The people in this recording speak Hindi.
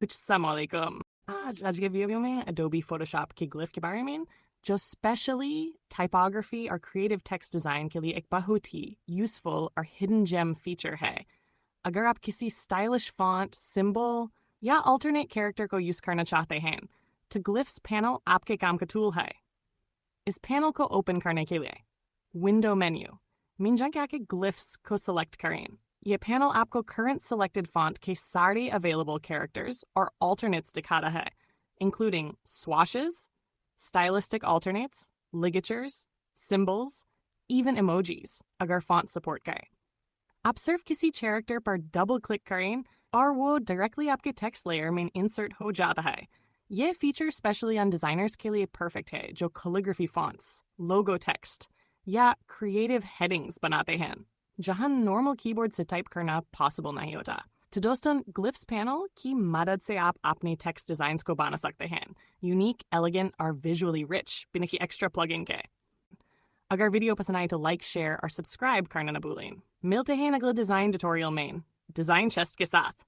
कुछ अस्सलामुअलैकुम। आज के वीडियो में Adobe Photoshop के ग्लिफ के बारे में जो स्पेशली टाइपोग्राफी और क्रिएटिव टेक्स्ट डिज़ाइन के लिए एक बहुत ही यूजफुल और हिडन जेम फीचर है। अगर आप किसी स्टाइलिश फॉन्ट, सिंबल या अल्टरनेट कैरेक्टर को यूज़ करना चाहते हैं तो ग्लिफ्स पैनल आपके काम का टूल है। इस पैनल को ओपन करने के लिए विंडो मेन्यू में जाके ग्लिफ्स को सिलेक्ट करें। ये पैनल आपको करंट selected font के सारे available characters और alternates दिखाता है, including swashes, stylistic alternates, ligatures, symbols, even emojis, अगर font support करे। आप सिर्फ किसी character पर डबल क्लिक करें और वो directly आपके text layer में insert हो जाता है। ये feature specially on designers के लिए perfect है जो calligraphy fonts, logo text या creative headings बनाते हैं जहां नॉर्मल कीबोर्ड से टाइप करना पॉसिबल नहीं होता। तो दोस्तों, ग्लिफ्स पैनल की मदद से आप अपने टेक्स्ट डिजाइन्स को बना सकते हैं, यूनिक, एलिगेंट और विजुअली रिच बिना कि एक्स्ट्रा प्लगइन के। अगर वीडियो पसंद आए तो लाइक, शेयर और सब्सक्राइब करना न भूलें। मिलते हैं अगले डिजाइन ट्यूटोरियल में डिजाइन चेस्ट के साथ।